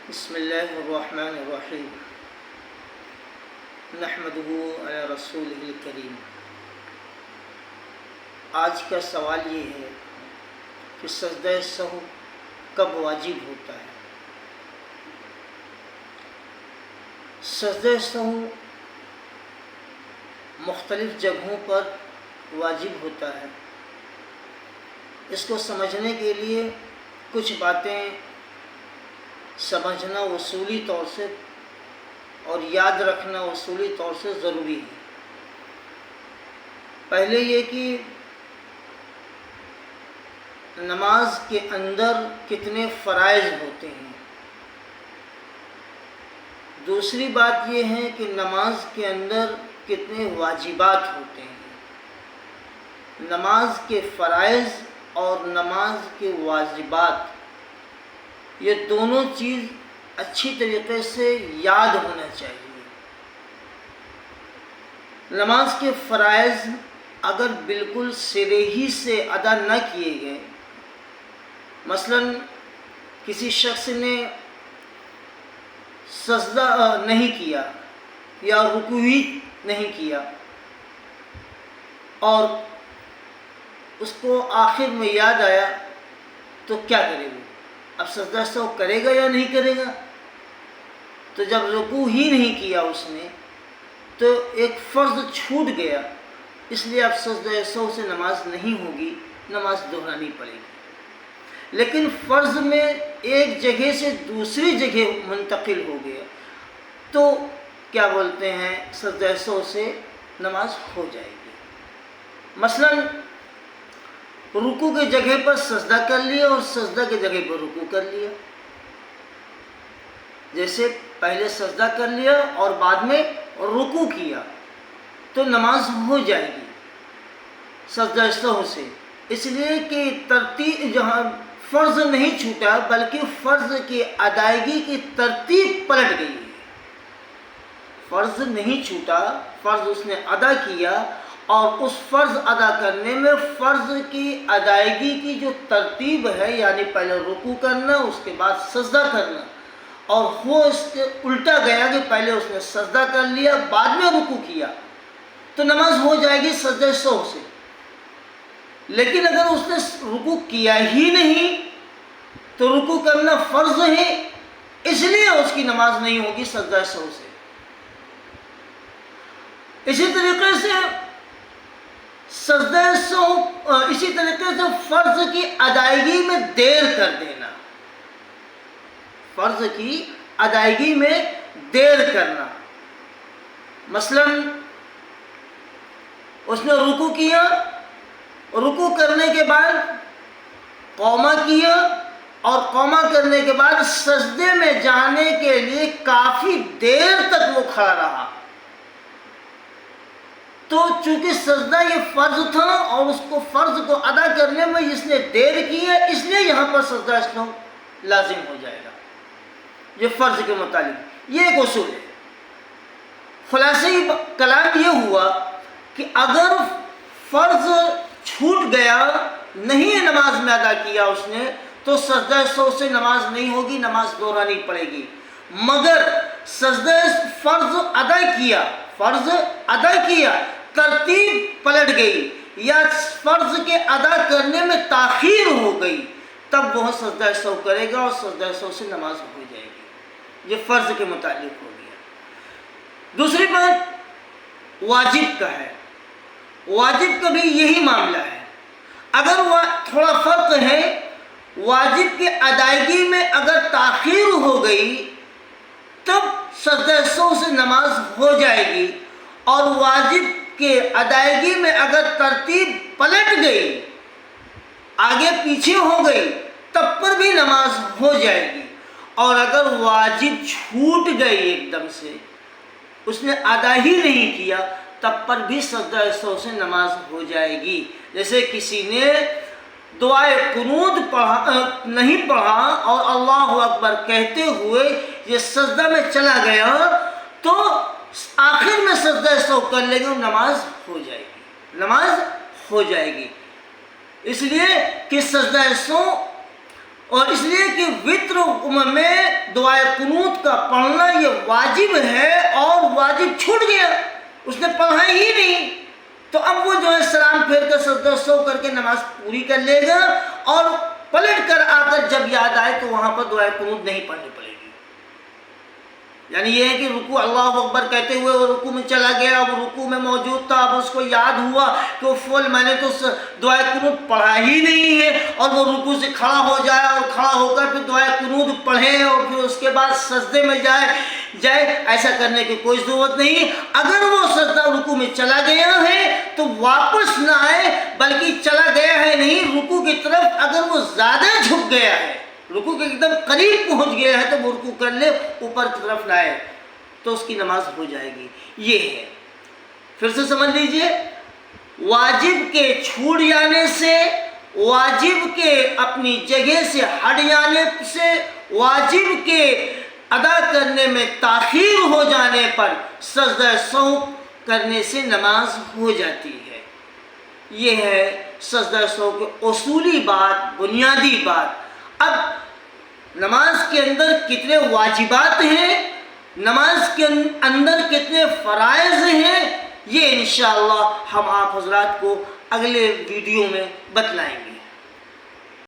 بسم اللہ الرحمن الرحیم نحمدہ علی رسولہ الکریم۔ آج کا سوال یہ ہے کہ سجدہ سہو کب واجب ہوتا ہے؟ سجدہ سہو مختلف جگہوں پر واجب ہوتا ہے۔ اس کو سمجھنے کے لیے کچھ باتیں سمجھنا اصولی طور سے اور یاد رکھنا اصولی طور سے ضروری ہے۔ پہلے یہ کہ نماز کے اندر کتنے فرائض ہوتے ہیں۔ دوسری بات یہ ہے کہ نماز کے اندر کتنے واجبات ہوتے ہیں۔ نماز کے فرائض اور نماز کے واجبات، یہ دونوں چیز اچھی طریقے سے یاد ہونا چاہیے۔ نماز کے فرائض اگر بالکل سرے ہی سے ادا نہ کیے گئے، مثلا کسی شخص نے سجدہ نہیں کیا یا رکوع ہی نہیں کیا اور اس کو آخر میں یاد آیا، تو کیا کرے گا؟ اب سجدہ سہو کرے گا یا نہیں کرے گا؟ تو جب رکوع ہی نہیں کیا اس نے تو ایک فرض چھوٹ گیا، اس لیے اب سجدہ سہو سے نماز نہیں ہوگی، نماز دہرانی پڑے گی۔ لیکن فرض میں ایک جگہ سے دوسری جگہ منتقل ہو گیا تو کیا بولتے ہیں، سجدہ سہو سے نماز ہو جائے گی۔ مثلا رکوع کی جگہ پر سجدہ کر لیا اور سجدہ کی جگہ پر رکوع کر لیا، جیسے پہلے سجدہ کر لیا اور بعد میں رکوع کیا تو نماز ہو جائے گی سجدہ سہو سے، اس لیے کہ ترتیب جہاں فرض نہیں چھوٹا بلکہ فرض کی ادائیگی کی ترتیب پلٹ گئی ہے۔ فرض نہیں چھوٹا، فرض اس نے ادا کیا اور اس فرض ادا کرنے میں فرض کی ادائیگی کی جو ترتیب ہے، یعنی پہلے رکوع کرنا اس کے بعد سجدہ کرنا، اور وہ اس کے الٹا گیا کہ پہلے اس نے سجدہ کر لیا بعد میں رکوع کیا تو نماز ہو جائے گی سجدہ سہو سے۔ لیکن اگر اس نے رکوع کیا ہی نہیں تو رکوع کرنا فرض ہے، اس لیے اس کی نماز نہیں ہوگی سجدہ سہو سے۔ اسی طریقے سے سجدہ سہو، اسی طریقے سے فرض کی ادائیگی میں دیر کر دینا، فرض کی ادائیگی میں دیر کرنا۔ مثلا اس نے رکوع کیا، رکوع کرنے کے بعد قوما کیا اور قوما کرنے کے بعد سجدے میں جانے کے لیے کافی دیر تک وہ کھڑا رہا، تو چونکہ سجدہ یہ فرض تھا اور اس کو فرض کو ادا کرنے میں اس نے دیر کی ہے، اس لیے یہاں پر سجدہ سہو لازم ہو جائے گا، یہ فرض کے متعلق یہ ایک اصول ہے۔ خلاصہ کلام یہ ہوا کہ اگر فرض چھوٹ گیا، نہیں نماز میں ادا کیا اس نے، تو سجدہ سہو سے نماز نہیں ہوگی، نماز دہرانی پڑے گی۔ مگر سجدہ فرض ادا کیا، فرض ادا کیا، ترتیب پلٹ گئی یا فرض کے ادا کرنے میں تاخیر ہو گئی، تب وہ سجدہ سہو کرے گا اور سجدہ سہو سے نماز ہو جائے گی۔ یہ فرض کے متعلق ہو گیا۔ دوسری بات واجب کا ہے۔ واجب کا بھی یہی معاملہ ہے۔ اگر تھوڑا فرق ہے، واجب کی ادائیگی میں اگر تاخیر ہو گئی تب سجدہ سہو سے نماز ہو جائے گی، اور واجب کے ادائیگی میں اگر ترتیب پلٹ گئی، آگے پیچھے ہو گئی، تب پر بھی نماز ہو جائے گی۔ اور اگر واجب چھوٹ گئی ایک دم سے، اس نے ادا ہی نہیں کیا، تب پر بھی سجدہ سہو سے نماز ہو جائے گی۔ جیسے کسی نے دعائے قنوت نہیں پڑھا اور اللہ اکبر کہتے ہوئے یہ سجدہ میں چلا گیا، تو آخر میں سجدہ سہو کر لیں گے، نماز ہو جائے گی، نماز ہو جائے گی۔ اس لیے کہ سجدہ سہو اور اس لیے کہ وطر میں دعائے قنوت کا پڑھنا یہ واجب ہے، اور واجب چھوٹ گیا، اس نے پڑھا ہی نہیں، تو اب وہ جو ہے سلام پھیر کر سجدہ سو کر کے نماز پوری کر لے گا، اور پلٹ کر آ کر جب یاد آئے تو وہاں پر دعائے قنوت نہیں پڑھنی پڑے گی۔ یعنی یہ ہے کہ رکوع اللہ اکبر کہتے ہوئے وہ رکوع میں چلا گیا، وہ رکوع میں موجود تھا، اب اس کو یاد ہوا کہ وہ فول میں نے تو دعائے قنوت پڑھا ہی نہیں ہے، اور وہ رکوع سے کھڑا ہو جائے اور کھڑا ہو کر پھر دعائے قنوت پڑھے اور پھر اس کے بعد سجدے میں جائے، ایسا کرنے کی کوئی ضرورت نہیں۔ اگر وہ سجدہ رکوع میں چلا گیا ہے تو واپس نہ آئے، بلکہ چلا گیا ہے نہیں، رکوع کی طرف اگر وہ زیادہ جھک گیا ہے، رکوع کے ایک دم قریب پہنچ گیا ہے، تو وہ رکوع کر لے، اوپر کی طرف لائے تو اس کی نماز ہو جائے گی۔ یہ ہے، پھر سے سمجھ لیجئے، واجب کے چھوٹ جانے سے، واجب کے اپنی جگہ سے ہٹ جانے سے، واجب کے ادا کرنے میں تاخیر ہو جانے پر سجدہ سہو کرنے سے نماز ہو جاتی ہے۔ یہ ہے سجدہ سہو کی اصولی بات، بنیادی بات۔ اب نماز کے اندر کتنے واجبات ہیں، نماز کے اندر کتنے فرائض ہیں، یہ انشاءاللہ ہم آپ حضرات کو اگلے ویڈیو میں بتلائیں گے۔